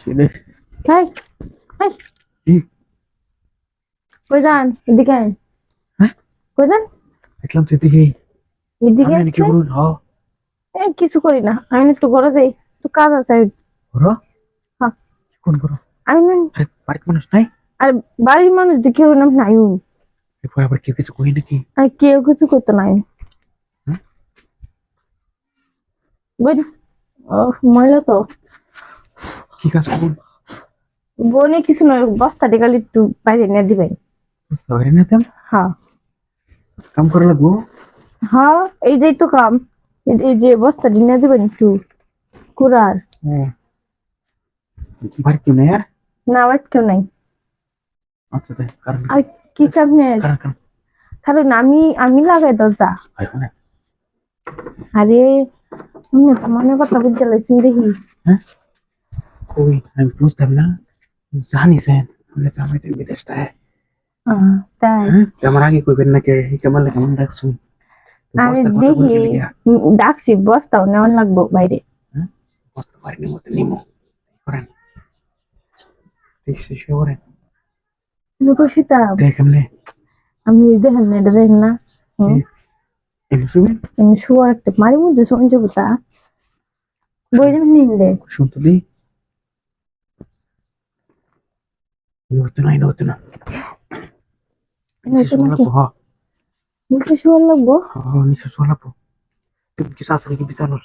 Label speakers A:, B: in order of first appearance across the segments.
A: ছেলে
B: high high
A: কি
B: কই যান এদিকে আয়।
A: হ্যাঁ
B: কই যান
A: দেখলাম সেদিকে
B: এদিকে
A: আমি নাকি
B: আসছে
A: বলুন হ
B: কিছু করি না আমি একটু ঘরে যাই একটু কাজ আছে
A: করো
B: হ্যাঁ
A: কোন করো
B: আমি
A: আরে বাড়িতে মানুষ নাই
B: আর বাড়ির মানুষ দেখে ওর নাম নাই
A: এরপর আবার কেউ কিছু কই নাকি
B: আর কেউ কিছু করতো নাই
A: হুম?
B: বোন ও মহিলা তো
A: কি কাজ করুন
B: বোনে কিছু নয় বস্তা টেকালি একটু বাইরে নিয়ে দিবেন
A: বুঝতে পারি না তেম
B: হ্যাঁ
A: কাম করা লাগবো
B: হ্যাঁ এইটাই তো কাম এই যে বস্তা নিয়ে দিবেন একটু কুড়ার
A: বাড়িতে কেউ নেই আর
B: না আমার কেউ নাই
A: আচ্ছা দেখ কারণ
B: আর কি সামনে
A: কারণ কারণ
B: কারণ আমি লাগাই দরজা
A: এখন
B: আরে মনে কথা বুঝতে লাগছি দেখি
A: হ্যাঁ কই আমি বুঝতাম না জানি স্যার আমরা জামাইতে বিদেশটা
B: তাই
A: হ্যাঁ আমার আগে কইবেন না কে কেমন লাগে মনে রাখছুন
B: আমি
A: বস্তার কথা
B: দেখি
A: বলতে গিয়া
B: ডাকছি বস্তাও নেওয়ার লাগবো বাইরে
A: হ্যাঁ বস্তা পারিনি মতো নিমো করেন দেখছি সে করেন
B: রূপসীতা
A: দেখ এমনি
B: আমি দেখেন না এটা দেখেন না
A: এমনি শুবেন
B: এমনি শুয়ার একটা মারি মধ্যে শুনছে বুতা বইরে নিলে
A: শুনতে দিই নতুন আই নতুন নিশ্চয় শোনাবো হ্যাঁ
B: নিচে শুয়ার লাগবো
A: হ্যাঁ নিশ্চয় শোনাবো তুমি কি শাশুড়ি কি বিচানোর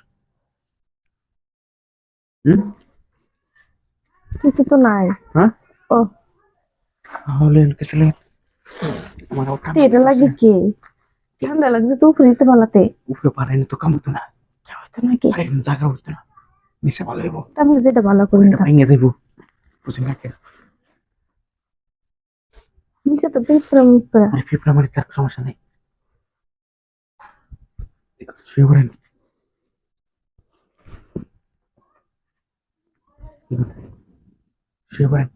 B: কিছু তো নাই
A: হ্যাঁ
B: ও
A: তাহলে কিছু আমার
B: এটা লাগে কে ঠান্ডা লাগছে তো উপরে দিতে পালাতে
A: উপরে পারাইনি তো কাম হতো না
B: হতো নাকি
A: আরে জায়গা হতো না নিশ্চয় ভালো হইব
B: আমি যেটা ভালো করি
A: এটা ভেঙে দেবো বুঝি না কে
B: নিচে তো পিঁপড়া মিপড়া
A: মানে পিঁপড়া মারি তার সমস্যা নেই শুয়ে পড়েন শুয়ে পড়েন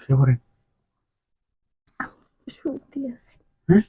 A: শুয়ে পড়েন
B: সত্যি আছে
A: হ্যাঁ